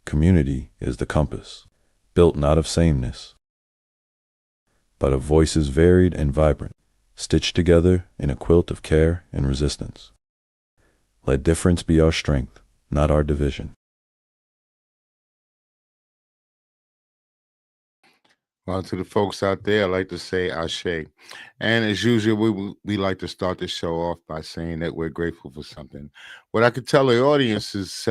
Community is the compass, built not of sameness, but of voices varied and vibrant, stitched together in a quilt of care and resistance. Let difference be our strength, not our division. Well, to the folks out there, I'd like to say Ashe. And as usual, we like to start the show off by saying that we're grateful for something. What I could tell the audience is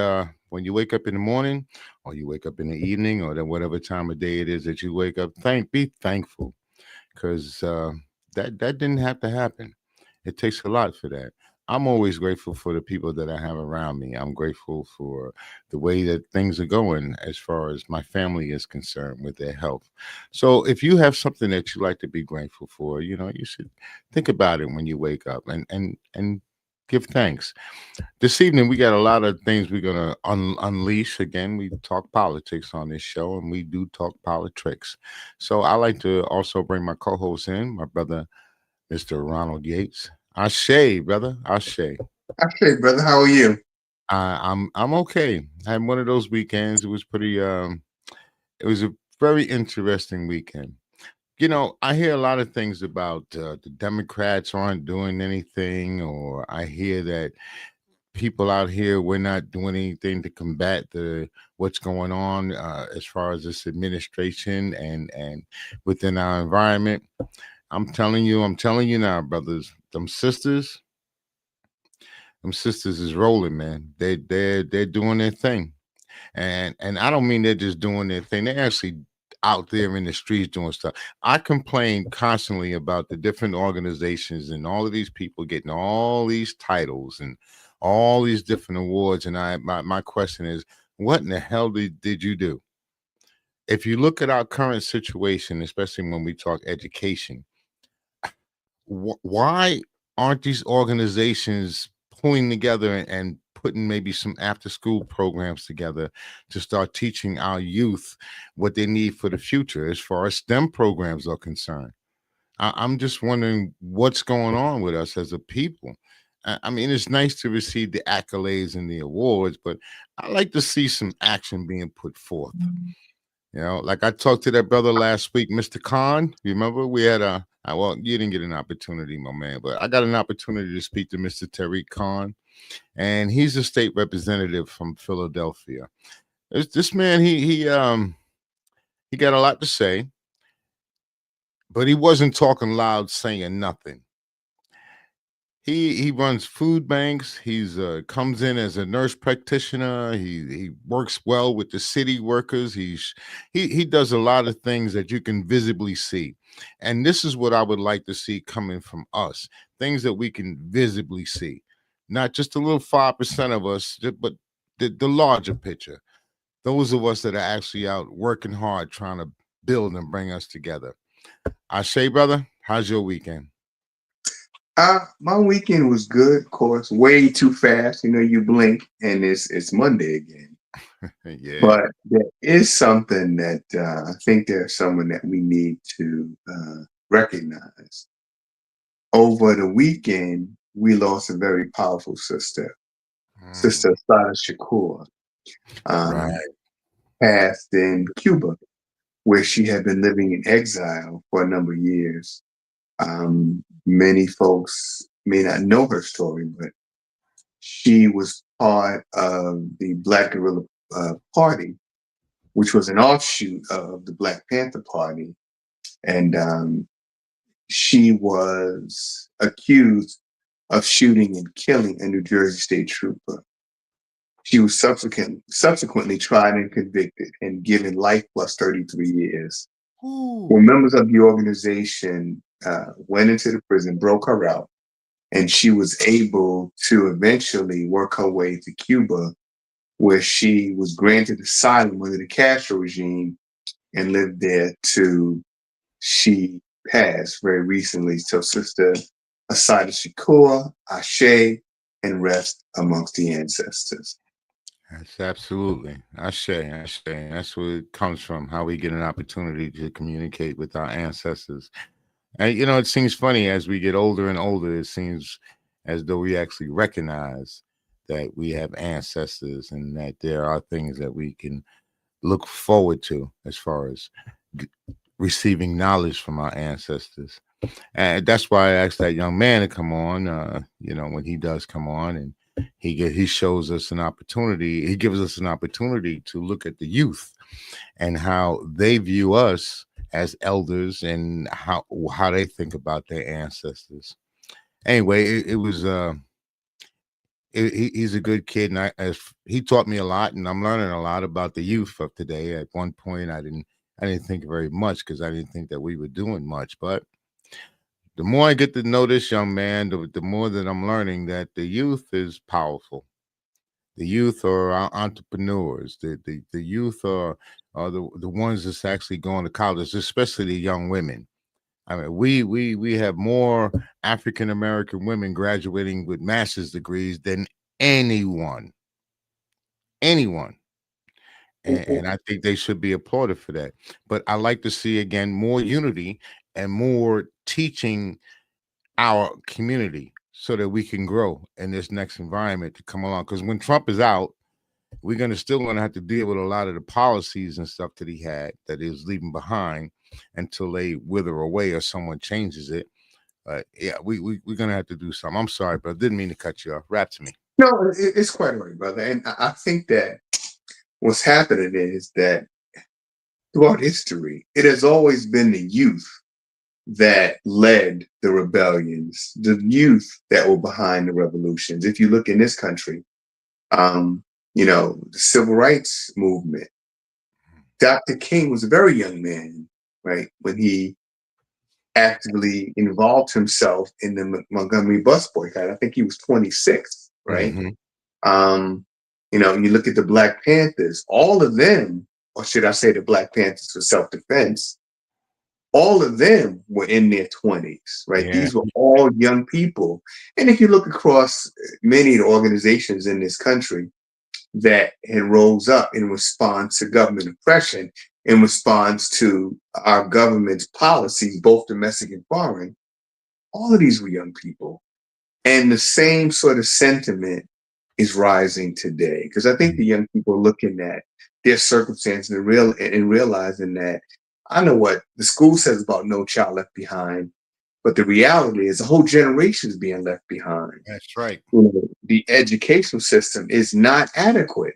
when you wake up in the morning or you wake up in the evening or then whatever time of day it is that you wake up, be thankful because that didn't have to happen. It takes a lot for that. I'm always grateful for the people that I have around me. I'm grateful for the way that things are going as far as my family is concerned with their health. So if you have something that you like to be grateful for, you should think about it when you wake up and give thanks. This evening, we got a lot of things we're going to unleash. Again, we talk politics on this show, and we do talk Poltrics. So I like to also bring my co-host in, my brother, Mr. Ronald Yates. Ashe, brother. Ashe. Okay, brother, how are you? I'm okay. I had one of those weekends. It was pretty. It was a very interesting weekend. I hear a lot of things about the Democrats aren't doing anything, or I hear that people out here we're not doing anything to combat the what's going on as far as this administration and within our environment. I'm telling you now, brothers, them sisters is rolling, man. They're doing their thing, and I don't mean they're just doing their thing. They're actually out there in the streets doing stuff. I complain constantly about the different organizations and all of these people getting all these titles and all these different awards. And my question is, what in the hell did you do? If you look at our current situation, especially when we talk education, why aren't these organizations pulling together and putting maybe some after school programs together to start teaching our youth what they need for the future as far as STEM programs are concerned? I'm just wondering what's going on with us as a people. I mean, it's nice to receive the accolades and the awards, but I like to see some action being put forth. Like I talked to that brother last week, Mr. Khan. Remember, we had well, you didn't get an opportunity, my man, but I got an opportunity to speak to Mr. Tariq Khan, and he's a state representative from Philadelphia. This man, he got a lot to say, but he wasn't talking loud, saying nothing. He runs food banks. He's comes in as a nurse practitioner. He works well with the city workers. He does a lot of things that you can visibly see, and this is what I would like to see coming from us: things that we can visibly see, not just a little 5% of us, but the larger picture. Those of us that are actually out working hard, trying to build and bring us together. Ashe, brother, how's your weekend? My weekend was good, of course. Way too fast. You blink and it's Monday again. Yeah. But there is something that I think there's someone that we need to recognize. Over the weekend, we lost a very powerful sister, Sister Mm, Sada Shakur, um, right. passed in Cuba, where she had been living in exile for a number of years. Many folks may not know her story, but she was part of the Black Guerrilla Party, which was an offshoot of the Black Panther Party. And she was accused of shooting and killing a New Jersey state trooper. She was subsequently tried and convicted and given life plus 33 years. Ooh. When members of the organization went into the prison, broke her out, and she was able to eventually work her way to Cuba, where she was granted asylum under the Castro regime and lived there till she passed very recently. So, Sister Asada Shakur, Ashe, and rest amongst the ancestors. That's absolutely. I say. That's where it comes from, how we get an opportunity to communicate with our ancestors. And, it seems funny as we get older and older, it seems as though we actually recognize that we have ancestors and that there are things that we can look forward to as far as g- receiving knowledge from our ancestors. And that's why I asked that young man to come on. When he does come on, and he shows us an opportunity. He gives us an opportunity to look at the youth and how they view us as elders and how they think about their ancestors. Anyway, it was he's a good kid, and he taught me a lot, and I'm learning a lot about the youth of today. At one point, I didn't think very much because I didn't think that we were doing much, but the more I get to know this young man, the more that I'm learning that the youth is powerful. The youth are our entrepreneurs. The youth are the ones that's actually going to college, especially the young women. I mean, we have more African American women graduating with master's degrees than anyone, anyone. And I think they should be applauded for that. But I like to see again more unity and more teaching our community so that we can grow in this next environment to come along. Because when Trump is out, we're gonna have to deal with a lot of the policies and stuff that he had that he was leaving behind until they wither away or someone changes it. Yeah, we're gonna have to do something. I'm sorry, but I didn't mean to cut you off. Rap to me. No, it's quite all right, brother. And I think that what's happening is that throughout history, it has always been the youth that led the rebellions, the youth that were behind the revolutions. If you look in this country, um, the civil rights movement, Dr. King was a very young man, right, when he actively involved himself in the Montgomery bus boycott. I think he was 26, right? Mm-hmm. You look at the Black Panthers, all of them, or should I say the Black Panthers for self-defense, all of them were in their 20s, right? Yeah. These were all young people. And if you look across many of the organizations in this country that had rose up in response to government oppression, in response to our government's policies, both domestic and foreign, all of these were young people. And the same sort of sentiment is rising today. Because I think the young people are looking at their circumstances and realizing that I know what the school says about No Child Left Behind, but the reality is a whole generation is being left behind. That's right. The educational system is not adequate.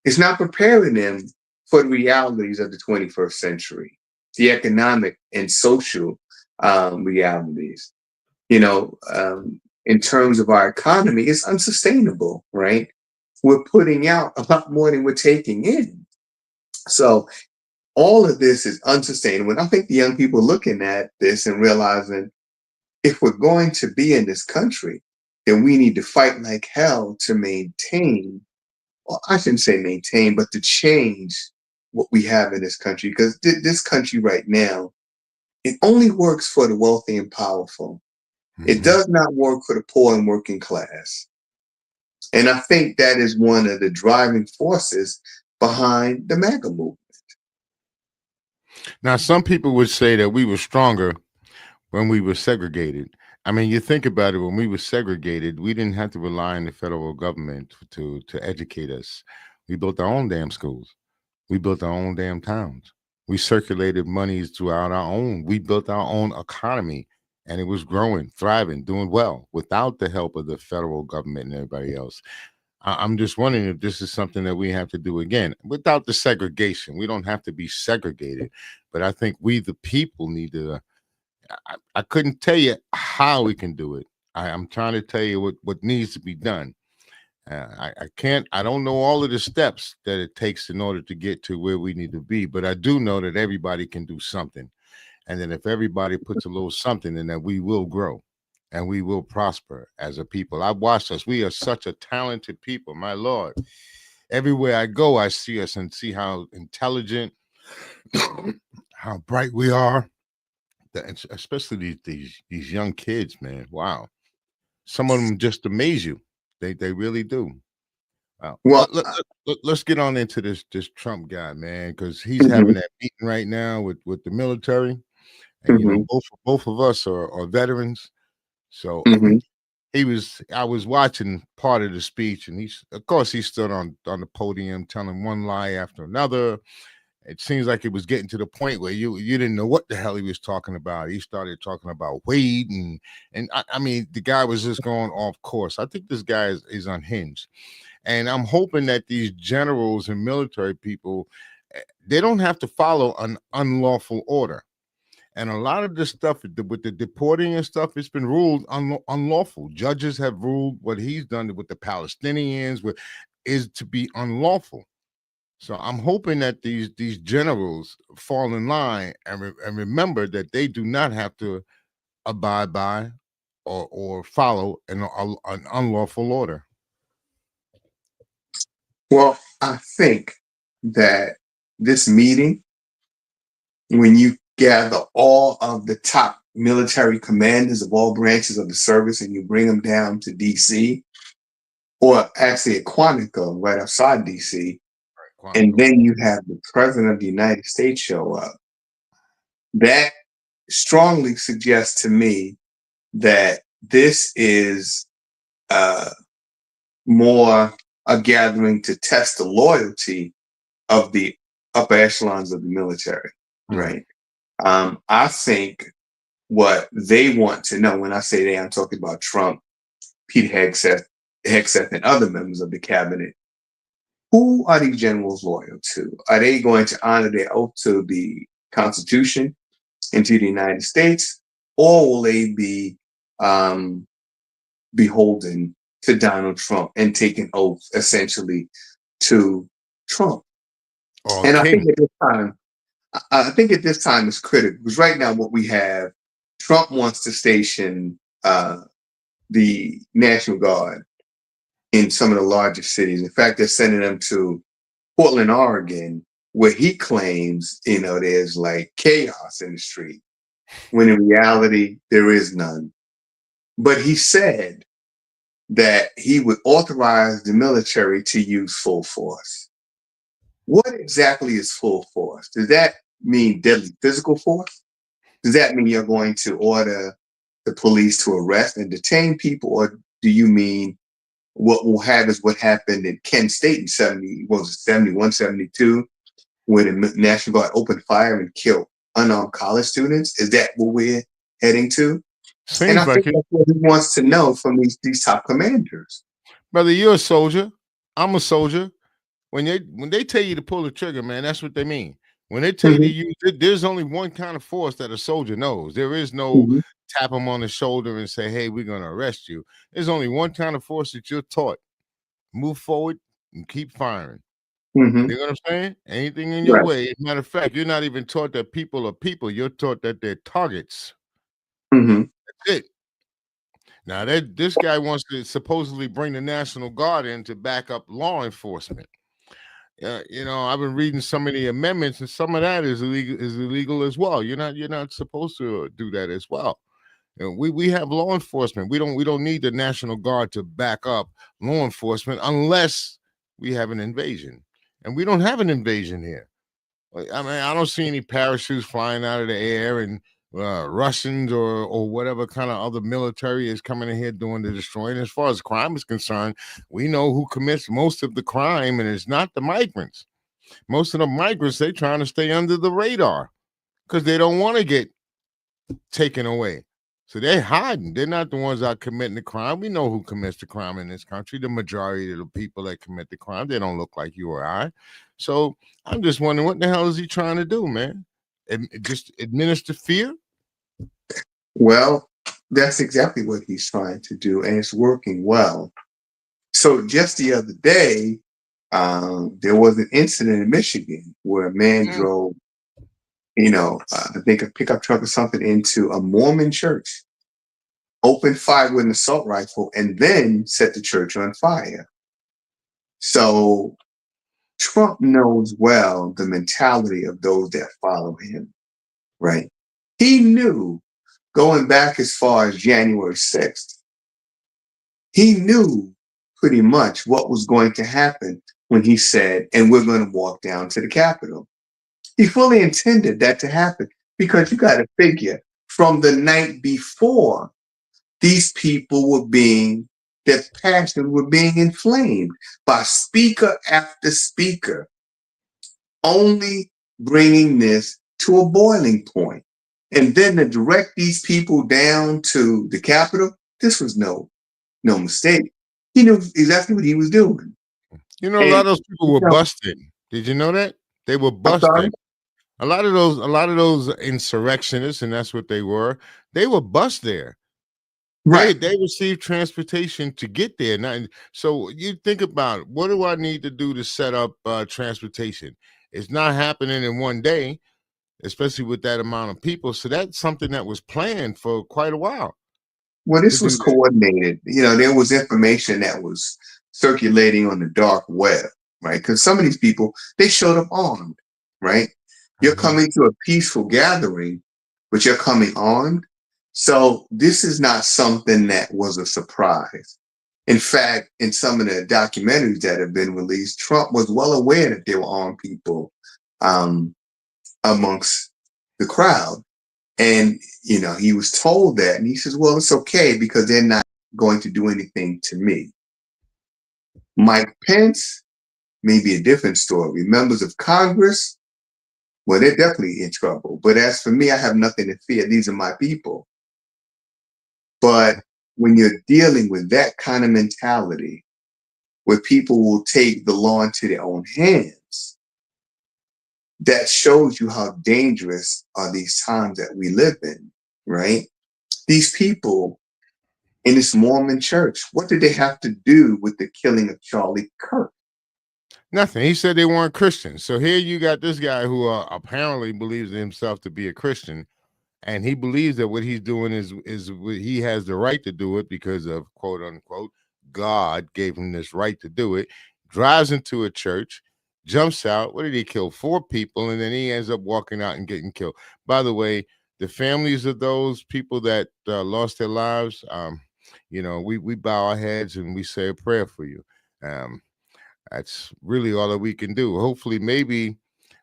It's not preparing them for the realities of the 21st century, the economic and social realities. In terms of our economy, it's unsustainable, right? We're putting out a lot more than we're taking in. So all of this is unsustainable. And I think the young people are looking at this and realizing if we're going to be in this country, then we need to fight like hell to maintain, well, I shouldn't say maintain, but to change what we have in this country. Because this country right now, it only works for the wealthy and powerful. It Mm-hmm. does not work for the poor and working class. And I think that is one of the driving forces behind the MAGA movement. Now, some people would say that we were stronger when we were segregated. I mean, you think about it, when we were segregated, we didn't have to rely on the federal government to educate us. We built our own damn schools. We built our own damn towns. We circulated monies throughout our own. We built our own economy, and it was growing, thriving, doing well without the help of the federal government and everybody else. I'm just wondering if this is something that we have to do again without the segregation. We don't have to be segregated, but I think we, the people, need to. I couldn't tell you how we can do it. I'm trying to tell you what needs to be done. I can't. I don't know all of the steps that it takes in order to get to where we need to be, but I do know that everybody can do something, and then if everybody puts a little something in, that we will grow, and we will prosper as a people. I've watched us. We are such a talented people, my Lord. Everywhere I go, I see us and see how intelligent, how bright we are. Especially these young kids, man. Wow, some of them just amaze you. They really do. Well, Let's get on into this Trump guy, man, because he's having mhm, that meeting right now with the military, and mhm, both of us are veterans, so mhm. I was watching part of the speech, and of course, he stood on the podium telling one lie after another. It seems like it was getting to the point where you didn't know what the hell he was talking about. He started talking about Wade, and I mean, the guy was just going off course. I think this guy is unhinged, and I'm hoping that these generals and military people, they don't have to follow an unlawful order. And a lot of this stuff with the deporting and stuff, it's been ruled unlawful. Judges have ruled what he's done with the Palestinians is to be unlawful. So I'm hoping that these generals fall in line and remember that they do not have to abide by or follow an unlawful order. Well, I think that this meeting, when you gather all of the top military commanders of all branches of the service and you bring them down to DC, or actually at Quantico, right outside DC, and then you have the president of the United States show up, that strongly suggests to me that this is more a gathering to test the loyalty of the upper echelons of the military, right? I think what they want to know, when I say they, I'm talking about Trump, Pete Hegseth, and other members of the cabinet. Who are these generals loyal to? Are they going to honor their oath to the Constitution and to the United States, or will they be beholden to Donald Trump and take an oath essentially to Trump? And I think at this time it's critical because right now what we have, Trump wants to station the National Guard in some of the largest cities. In fact, they're sending them to Portland, Oregon, where he claims, there's like chaos in the street, when in reality, there is none. But he said that he would authorize the military to use full force. What exactly is full force? Does that mean deadly physical force? Does that mean you're going to order the police to arrest and detain people? Or do you mean what will have is what happened in Kent State in 71, 72, when the National Guard opened fire and killed unarmed college students? Is that what we're heading to? Seems I think that's what he wants to know from these top commanders. Brother, you're a soldier. I'm a soldier. When they tell you to pull the trigger, man, that's what they mean. When they tell you to use it, there's only one kind of force that a soldier knows. There is no tap him on the shoulder and say, hey, we're going to arrest you. There's only one kind of force that you're taught. Move forward and keep firing. You know what I'm saying? Anything in your way. As a matter of fact, you're not even taught that people are people. You're taught that they're targets. That's it. Now, this guy wants to supposedly bring the National Guard in to back up law enforcement. I've been reading some of the amendments, and some of that is illegal as well. You're not supposed to do that as well. We have law enforcement. We don't need the National Guard to back up law enforcement unless we have an invasion, and we don't have an invasion here. I mean, I don't see any parachutes flying out of the air and Russians or whatever kind of other military is coming in here doing the destroying. As far as crime is concerned, we know who commits most of the crime, and it's not the migrants. Most of the migrants, they're trying to stay under the radar because they don't want to get taken away. So they're hiding. They're not the ones out committing the crime. We know who commits the crime in this country. The majority of the people that commit the crime, they don't look like you or I. So I'm just wondering, what the hell is he trying to do, man? Just administer fear? Well, that's exactly what he's trying to do, and it's working well. So just the other day, there was an incident in Michigan where a man drove, I think a pickup truck or something, into a Mormon church, opened fire with an assault rifle, and then set the church on fire. So Trump knows well the mentality of those that follow him, right? He knew, going back as far as January 6th, he knew pretty much what was going to happen when he said, and we're going to walk down to the Capitol. He fully intended that to happen because you got to figure, from the night before, these people their passions were being inflamed by speaker after speaker, only bringing this to a boiling point. And then to direct these people down to the Capitol, this was no mistake. He knew exactly what he was doing. You know, a lot And of those people were busted. Did you know that? They were I'm sorry? busted. A lot of those insurrectionists, and that's what they were bused there. Right. They received transportation to get there. Now, so you think about, what do I need to do to set up transportation? It's not happening in one day, especially with that amount of people. So that's something that was planned for quite a while Well, to this do was that. coordinated. There was information that was circulating on the dark web, right? Because some of these people, they showed up armed, right? You're Mhm. coming to a peaceful gathering, but you're coming armed. So this is not something that was a surprise. In fact, in some of the documentaries that have been released, Trump was well aware that there were armed people um, amongst the crowd. And, he was told that. And he says, well, it's okay because they're not going to do anything to me. Mike Pence may be a different story. Members of Congress, well, they're definitely in trouble. But as for me, I have nothing to fear. These are my people. But when you're dealing with that kind of mentality, where people will take the law into their own hands, that shows you how dangerous are these times that we live in, right? These people in this Mormon church, what did they have to do with the killing of Charlie Kirk? Nothing. He said they weren't Christians. So here you got this guy who apparently believes in himself to be a Christian, and he believes that what he's doing is he has the right to do it because of, quote unquote, God gave him this right to do it. Drives into a church, jumps out. What did he kill? 4 people, and then he ends up walking out and getting killed. By the way, the families of those people that lost their lives, we bow our heads and we say a prayer for you. That's really all that we can do. Hopefully, maybe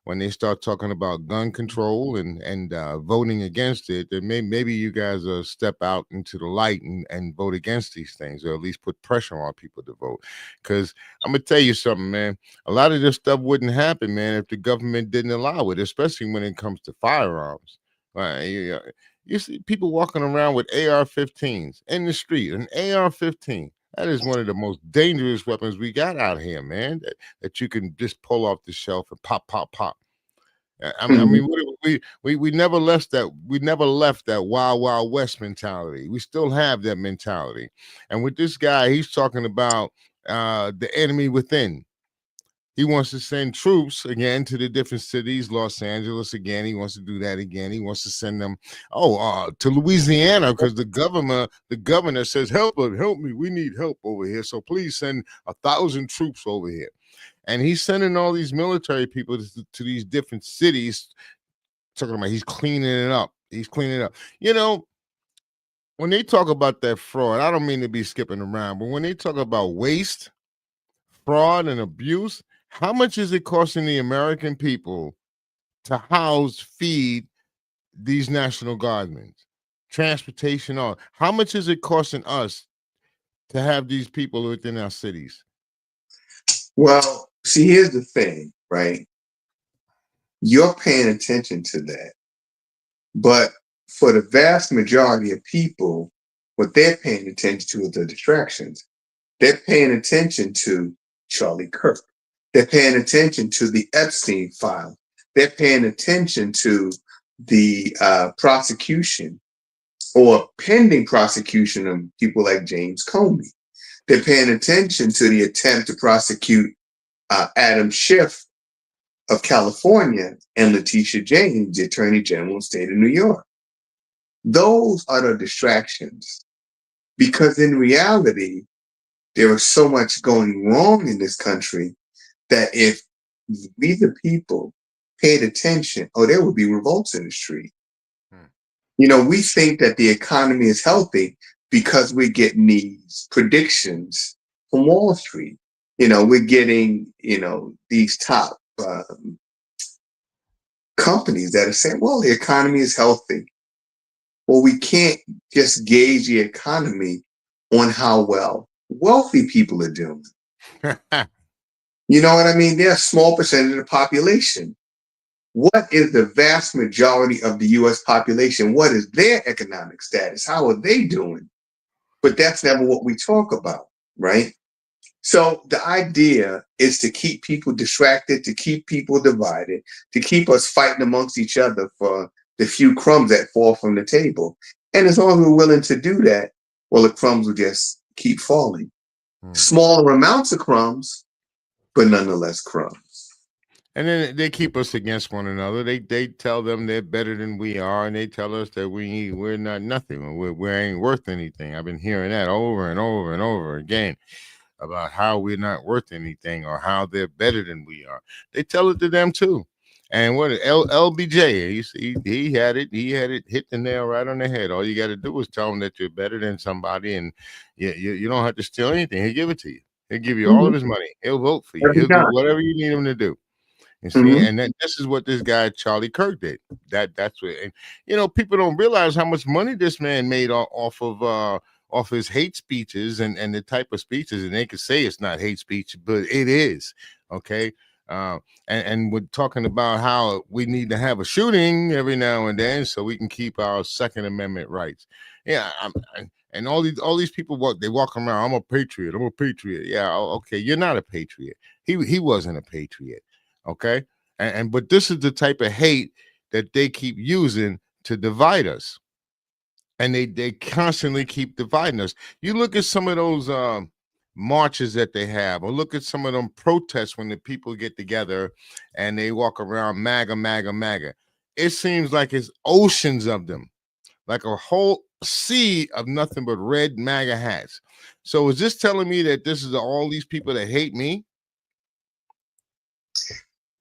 when they start talking about gun control and voting against it, then maybe you guys step out into the light and vote against these things, or at least put pressure on people to vote. Because I'm gonna tell you something, man. A lot of this stuff wouldn't happen, man, if the government didn't allow it, especially when it comes to firearms. You see people walking around with AR-15s in the street, an AR-15. That is one of the most dangerous weapons we got out here, man. That you can just pull off the shelf and pop, pop, pop. I Mhm. mean, we never left that. We never left that Wild Wild West mentality. We still have that mentality. And with this guy, he's talking about the enemy within. He wants to send troops again to the different cities, Los Angeles again. He wants to do that again. He wants to send them, to Louisiana, because the governor says, help me. We need help over here. So please send 1,000 troops over here. And he's sending all these military people to these different cities, talking about he's cleaning it up. He's cleaning it up. When they talk about that fraud, I don't mean to be skipping around, but when they talk about waste, fraud, and abuse, how much is it costing the American people to house, feed these National Guardsmen, transportation, all? How much is it costing us to have these people within our cities? Well, see, here's the thing, right? You're paying attention to that. But for the vast majority of people, what they're paying attention to is the distractions. They're paying attention to Charlie Kirk. They're paying attention to the Epstein file. They're paying attention to the prosecution or pending prosecution of people like James Comey. They're paying attention to the attempt to prosecute Adam Schiff of California and Letitia James, the Attorney General of the state of New York. Those are the distractions, because in reality, there is so much going wrong in this country that if we, the people, paid attention, there would be revolts in the street. We think that the economy is healthy because we're getting these predictions from Wall Street. We're getting, these top companies that are saying, well, the economy is healthy. Well, we can't just gauge the economy on how well wealthy people are doing. You know what I mean? They're a small percentage of the population. What is the vast majority of the US population? What is their economic status? How are they doing? But that's never what we talk about, right? So the idea is to keep people distracted, to keep people divided, to keep us fighting amongst each other for the few crumbs that fall from the table. And as long as we're willing to do that, well, the crumbs will just keep falling. Smaller amounts of crumbs, but nonetheless crumbs. And then they keep us against one another. They tell them they're better than we are, and they tell us that we're not nothing. We ain't worth anything. I've been hearing that over and over and over again about how we're not worth anything or how they're better than we are. They tell it to them too. And what LBJ, he had it hit the nail right on the head. All you got to do is tell them that you're better than somebody, and you don't have to steal anything. He'll give it to you. He'll give you all of his money. He'll vote for you. He'll do whatever you need him to do. You see, and this is what this guy Charlie Kirk did. That's what, and people don't realize how much money this man made off his hate speeches and the type of speeches, and they could say it's not hate speech, but it is. Okay. And we're talking about how we need to have a shooting every now and then so we can keep our Second Amendment rights. Yeah. And all these people walk around. I'm a patriot. Yeah. Okay. You're not a patriot. He wasn't a patriot. Okay. But this is the type of hate that they keep using to divide us. And they constantly keep dividing us. You look at some of those marches that they have, or look at some of them protests when the people get together and they walk around MAGA, MAGA, MAGA. It seems like it's oceans of them, like a whole sea of nothing but red MAGA hats. So is this telling me that this is all these people that hate me?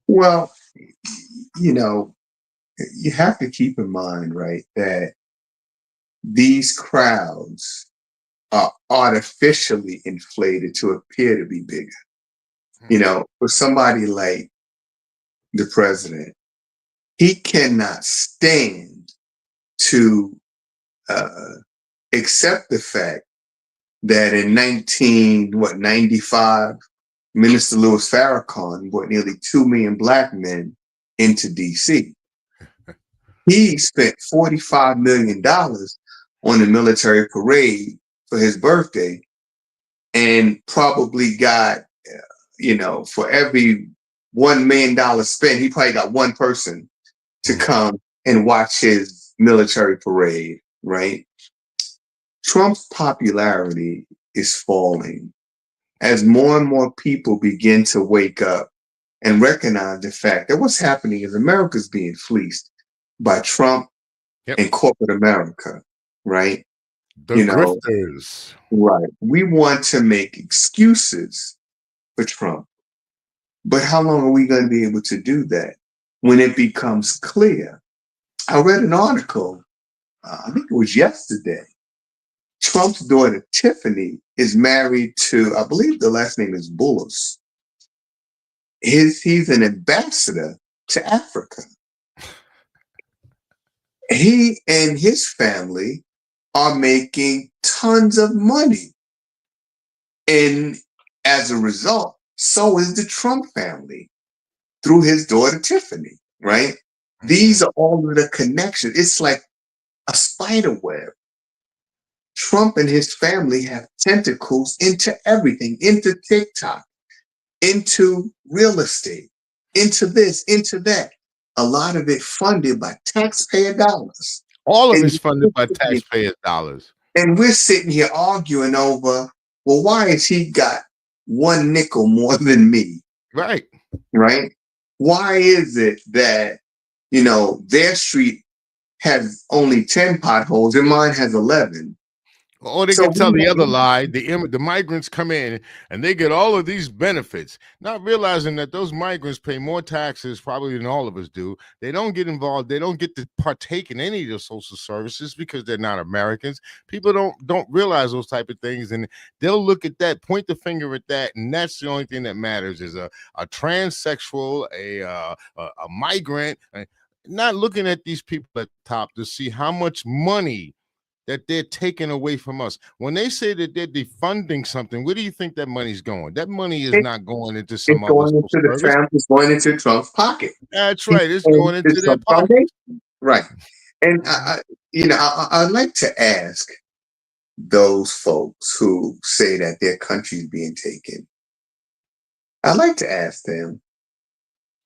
Well, you have to keep in mind, right, that these crowds are artificially inflated to appear to be bigger. For somebody like the president, he cannot stand to accept the fact that in 1995, Minister Louis Farrakhan brought nearly 2 million Black men into DC. He spent $45 million on a military parade for his birthday, and probably got, for every $1 million spent, he probably got one person to come and watch his military parade, right? Trump's popularity is falling as more and more people begin to wake up and recognize the fact that what's happening is America's being fleeced by Trump and corporate America, right? The grifters. Right. We want to make excuses for Trump. But how long are we going to be able to do that when it becomes clear? I read an article, I think it was yesterday. Trump's daughter, Tiffany, is married to, I believe the last name is Bullis. He's an ambassador to Africa. He and his family are making tons of money. And as a result, so is the Trump family through his daughter, Tiffany, right? These are all of the connections. It's like a spider web. Trump and his family have tentacles into everything, into TikTok, into real estate, into this, into that. A lot of it funded by taxpayer dollars. All of it's funded by taxpayer dollars. And we're sitting here arguing over, well, why has he got one nickel more than me? Right. Right? Why is it that, their street has only 10 potholes and mine has 11? Or they can tell the other lie. The migrants come in and they get all of these benefits, not realizing that those migrants pay more taxes probably than all of us do. They don't get involved. They don't get to partake in any of the social services because they're not Americans. People don't realize those type of things, and they'll look at that, point the finger at that, and that's the only thing that matters is a transsexual, a migrant. not looking at these people at the top to see how much money that they're taking away from us. When they say that they're defunding something, where do you think that money's going? That money is not going into It's some other going into the service. Trump. It's going into Trump's pocket. That's He's right. It's going going into into their Trump's pocket. foundation. Right. And I'd like to ask those folks who say that their country's being taken. I'd like to ask them,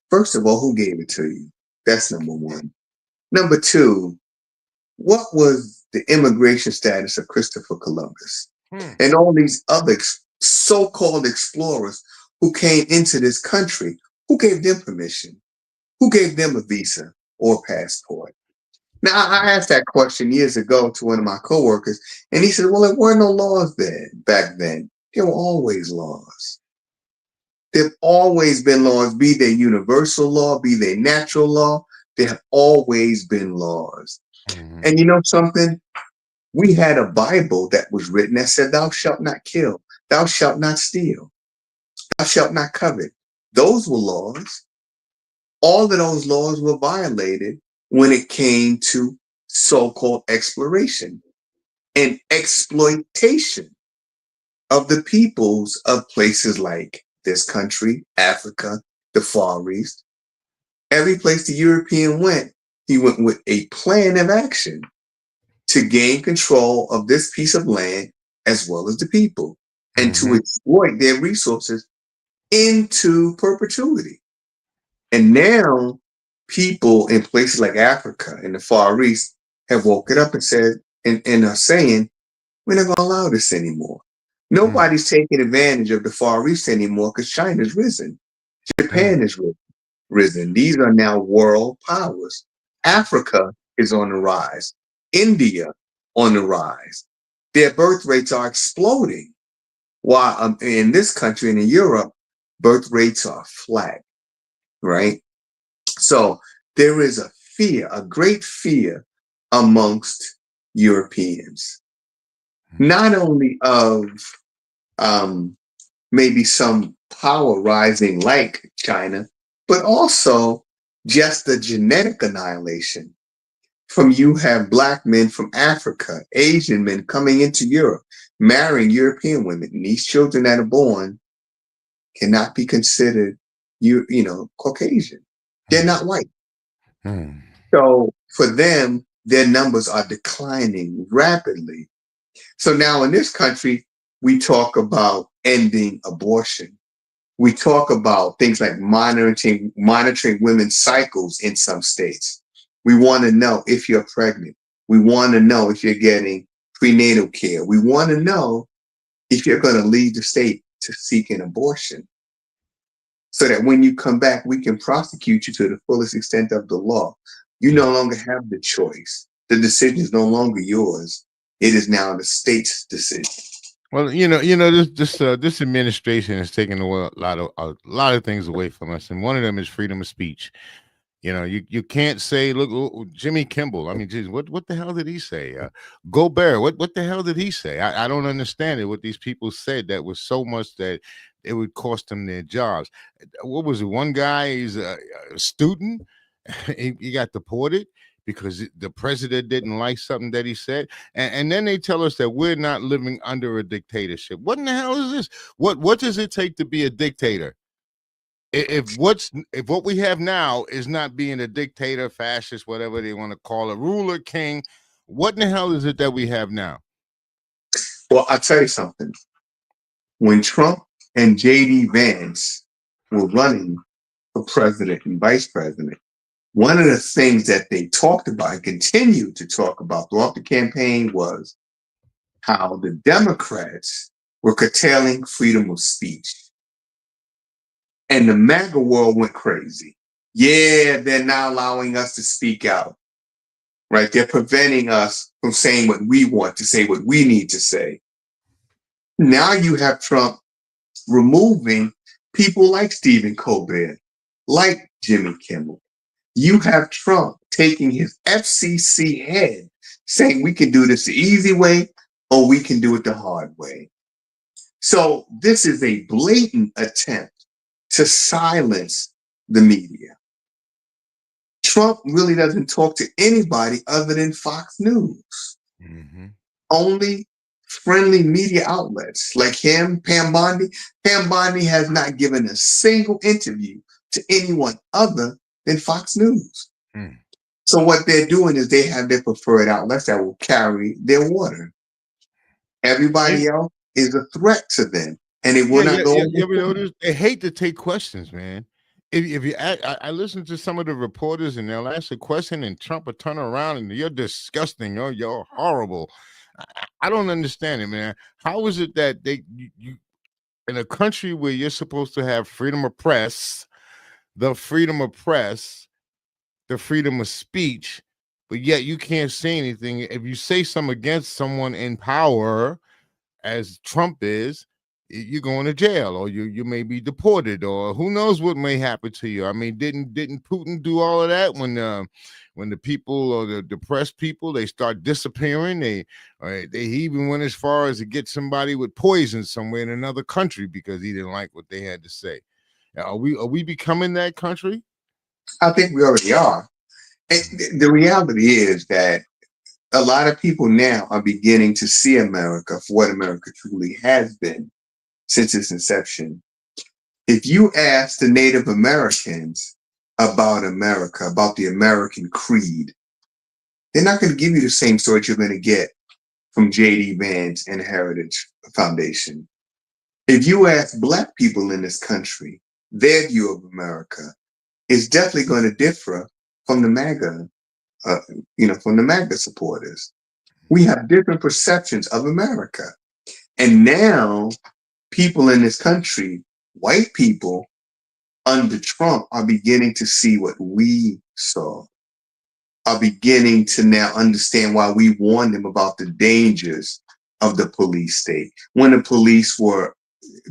first of all, who gave it to you? That's number one. Number two, what was the immigration status of Christopher Columbus and all these other so-called explorers who came into this country? Who gave them permission? Who gave them a visa or passport? Now, I asked that question years ago to one of my coworkers, and he said, well, there were no laws then, back then. There were always laws. There have always been laws, be they universal law, be they natural law. There have always been laws. Mm-hmm. And you know something? We had a Bible that was written that said, thou shalt not kill, thou shalt not steal, thou shalt not covet. Those were laws. All of those laws were violated when it came to so-called exploration and exploitation of the peoples of places like this country, Africa, the Far East. Every place the European went, he went with a plan of action to gain control of this piece of land as well as the people, and to exploit their resources into perpetuity. And now people in places like Africa and the Far East have woken up and said, and are saying, we're not going to allow this anymore. Nobody's taking advantage of the Far East anymore because China's risen. Japan is risen. These are now world powers. Africa is on the rise. India on the rise. Their birth rates are exploding. While in this country and in Europe, birth rates are flat, right? So there is a fear, a great fear amongst Europeans, not only of maybe some power rising like China, but also just the genetic annihilation. From you have Black men from Africa, Asian men coming into Europe, marrying European women. And these children that are born cannot be considered, Caucasian. They're not white. So for them, their numbers are declining rapidly. So now in this country, we talk about ending abortion. We talk about things like monitoring women's cycles in some states. We want to know if you're pregnant. We want to know if you're getting prenatal care. We want to know if you're going to leave the state to seek an abortion, so that when you come back, we can prosecute you to the fullest extent of the law. You no longer have the choice. The decision is no longer yours. It is now the state's decision. Well, this administration has taken a lot of things away from us, and one of them is freedom of speech. You can't say, look, Jimmy Kimball. I mean, geez, what the hell did he say? Gobert, what the hell did he say? I don't understand it. What these people said that was so much that it would cost them their jobs. What was it? One guy, he's a student. He got deported because the president didn't like something that he said. And then they tell us that we're not living under a dictatorship. What in the hell is this? What does it take to be a dictator? If what we have now is not being a dictator, fascist, whatever they want to call it, ruler, king, what in the hell is it that we have now? Well, I'll tell you something. When Trump and J.D. Vance were running for president and vice president, one of the things that they talked about and continued to talk about throughout the campaign was how the Democrats were curtailing freedom of speech. And the MAGA world went crazy. Yeah, they're not allowing us to speak out, right? They're preventing us from saying what we want to say, what we need to say. Now you have Trump removing people like Stephen Colbert, like Jimmy Kimmel. You have Trump taking his FCC head, saying we can do this the easy way or we can do it the hard way. So this is a blatant attempt to silence the media. Trump really doesn't talk to anybody other than Fox News. Mm-hmm. Only friendly media outlets like him, Pam Bondi. Pam Bondi has not given a single interview to anyone other than Fox News. Mm. So what they're doing is they have their preferred outlets that will carry their water. Everybody else is a threat to them, and it will not go. You ever notice they hate to take questions, man. If you ask, I listen to some of the reporters and they'll ask a question and Trump will turn around and you're disgusting, you're horrible. I don't understand it, man. How is it that you in a country where you're supposed to have freedom of press, the freedom of press, the freedom of speech, but yet you can't say anything if you say something against someone in power, as Trump is, you're going to jail or you may be deported or who knows what may happen to you. I mean, didn't Putin do all of that when the people or the depressed people they start disappearing? They even went as far as to get somebody with poison somewhere in another country because he didn't like what they had to say. Are we becoming that country? I think we already are. And the reality is that a lot of people now are beginning to see America for what America truly has been since its inception. If you ask the Native Americans about America, about the American creed, they're not going to give you the same story you're going to get from J.D. Vance and Heritage Foundation. If you ask Black people in this country, their view of America is definitely going to differ from the MAGA, from the MAGA supporters. We have different perceptions of America. And now people in this country, white people under Trump, are beginning to see what we saw, are beginning to now understand why we warned them about the dangers of the police state, when the police were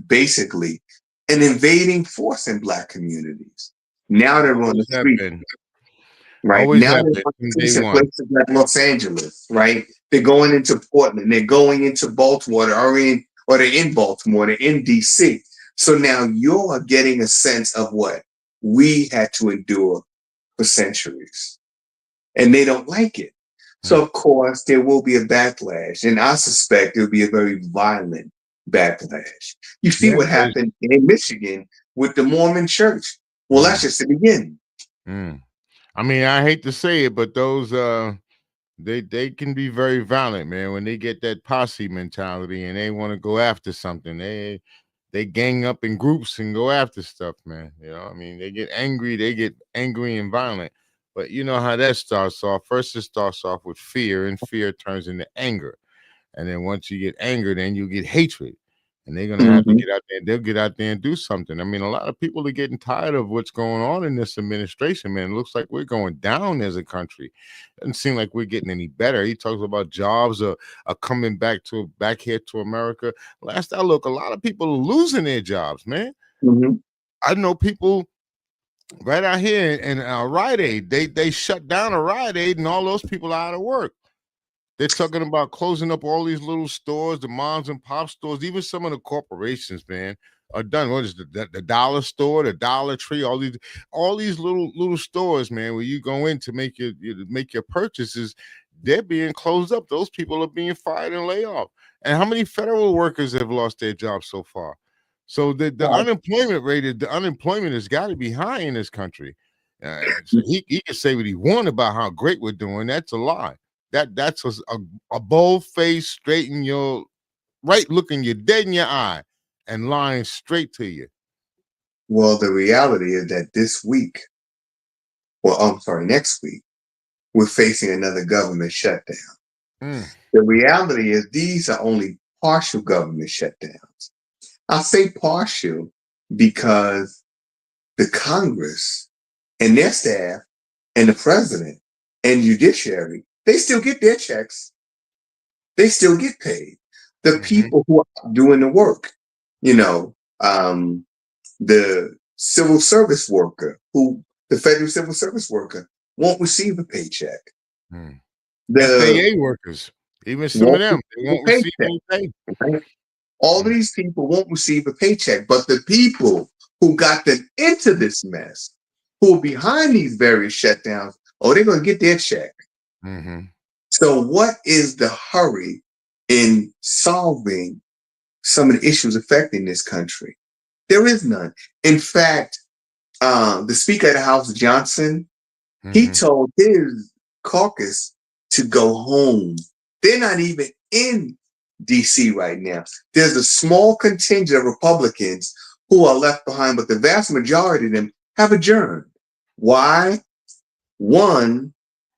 basically an invading force in Black communities. Now they're on the street. Right Always now, have they're been on the from day streets in one. places like Los Angeles, right? They're going into Portland, they're going into Baltimore, they're in Baltimore, they're in DC. So now you're getting a sense of what we had to endure for centuries, and they don't like it. So of course there will be a backlash, and I suspect it'll be a very violent backlash. You see what happened in Michigan with the Mormon Church. Well, that's just the beginning. I mean, I hate to say it, but those they can be very violent, man. When they get that posse mentality and they want to go after something, they gang up in groups and go after stuff, man. You know, I mean, they get angry and violent. But you know how that starts off. First, it starts off with fear, and fear turns into anger. And then once you get anger, then you get hatred. And they're gonna have to get out there. They'll get out there and do something. I mean, a lot of people are getting tired of what's going on in this administration, man. It looks like we're going down as a country. Doesn't seem like we're getting any better. He talks about jobs are coming back here to America. Last I look, a lot of people are losing their jobs, man. I know people right out here in Rite Aid. They shut down a Rite Aid, and all those people are out of work. They're talking about closing up all these little stores, the moms and pop stores, even some of the corporations, man, are done. What is the dollar store, the Dollar Tree, all these little stores, man, where you go in to make your purchases, they're being closed up. Those people are being fired and laid off. And how many federal workers have lost their jobs so far? So the unemployment has got to be high in this country. So he can say what he wants about how great we're doing. That's a lie. That's a bold face, straight in your right, looking you dead in your eye and lying straight to you. Well, the reality is that next week, we're facing another government shutdown. The reality is these are only partial government shutdowns. I say partial because the Congress and their staff and the president and judiciary, they still get their checks. They still get paid. The people who are doing the work, the civil service worker, the federal civil service worker won't receive a paycheck. The FAA workers, even some of them, they won't receive any pay. Right? All of these people won't receive a paycheck, but the people who got them into this mess, who are behind these various shutdowns, oh, they're going to get their check. Mm-hmm. So what is the hurry in solving some of the issues affecting this country? There is none. In fact, the Speaker of the House, Johnson, he Mm-hmm. told his caucus to go home. They're not even in DC right now. There's a small contingent of Republicans who are left behind, but the vast majority of them have adjourned. Why? One,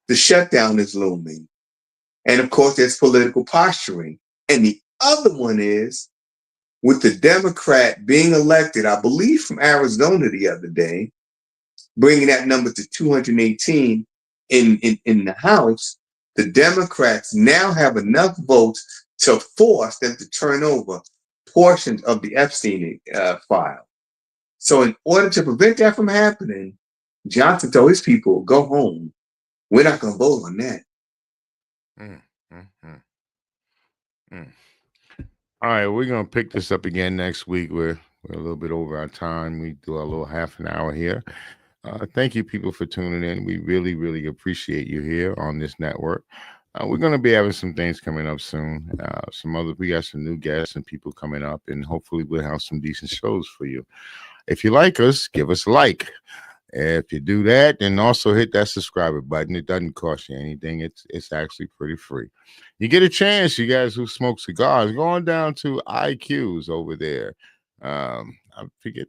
the shutdown is looming. And of course, there's political posturing. And the other one is with the Democrat being elected, I believe from Arizona the other day, bringing that number to 218 in the House, the Democrats now have enough votes to force them to turn over portions of the Epstein file. So in order to prevent that from happening, Johnson told his people, go home. We're not going to vote on that. All right, we're going to pick this up again next week. We're a little bit over our time. We do a little half an hour here. Thank you, people, for tuning in. We really, really appreciate you here on this network. We're going to be having some things coming up soon. We got some new guests and people coming up, and hopefully we'll have some decent shows for you. If you like us, give us a like. If you do that, then also hit that subscriber button. It doesn't cost you anything. It's actually pretty free. You get a chance, you guys who smoke cigars, go on down to IQ's over there. I forget.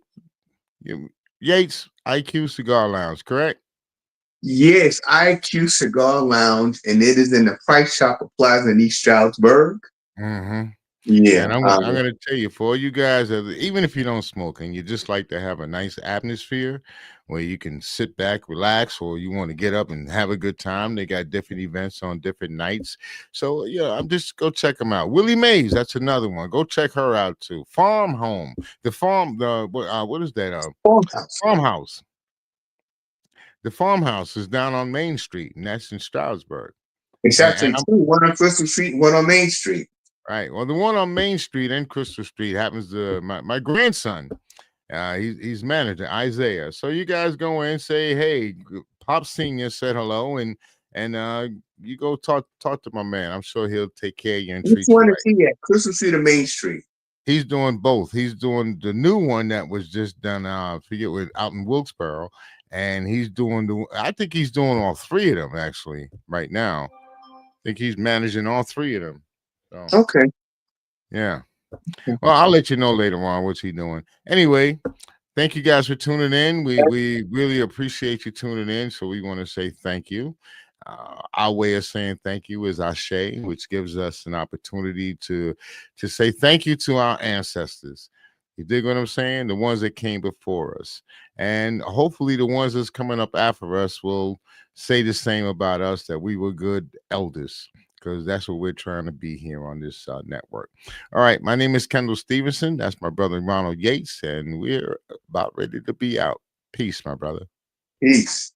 Yates IQ Cigar Lounge, correct? Yes, IQ Cigar Lounge, and it is in the Price Chopper Plaza in East Stroudsburg. Mm-hmm. Yeah. And I'm going to tell you, for all you guys, even if you don't smoke and you just like to have a nice atmosphere where you can sit back, relax, or you want to get up and have a good time, they got different events on different nights. So, yeah, I'm just go check them out. Willie Mays, that's another one. Go check her out, too. What is that? Farmhouse. Farmhouse. The Farmhouse is down on Main Street, and that's in Stroudsburg. It's actually two, one on Crystal Street, one on Main Street. Right. Well, the one on Main Street and Crystal Street happens to my grandson. He's manager, Isaiah. So you guys go in, say, hey, Pop Senior said hello, and you go talk to my man. I'm sure he'll take care of you and treat you right. Which one is he at? Crystal Street or Main Street? He's doing both. He's doing the new one that was just done, out in Wilkesboro, and he's doing I think he's doing all three of them actually right now. I think he's managing all three of them. So, okay. Yeah. Well, I'll let you know later on what he's doing. Anyway, thank you guys for tuning in. We really appreciate you tuning in. So we want to say thank you. Our way of saying thank you is Ashe, which gives us an opportunity to say thank you to our ancestors. You dig what I'm saying? The ones that came before us. And hopefully the ones that's coming up after us will say the same about us, that we were good elders, because that's what we're trying to be here on this network. All right. My name is Kendall Stevenson. That's my brother, Ronald Yates, and we're about ready to be out. Peace, my brother. Peace.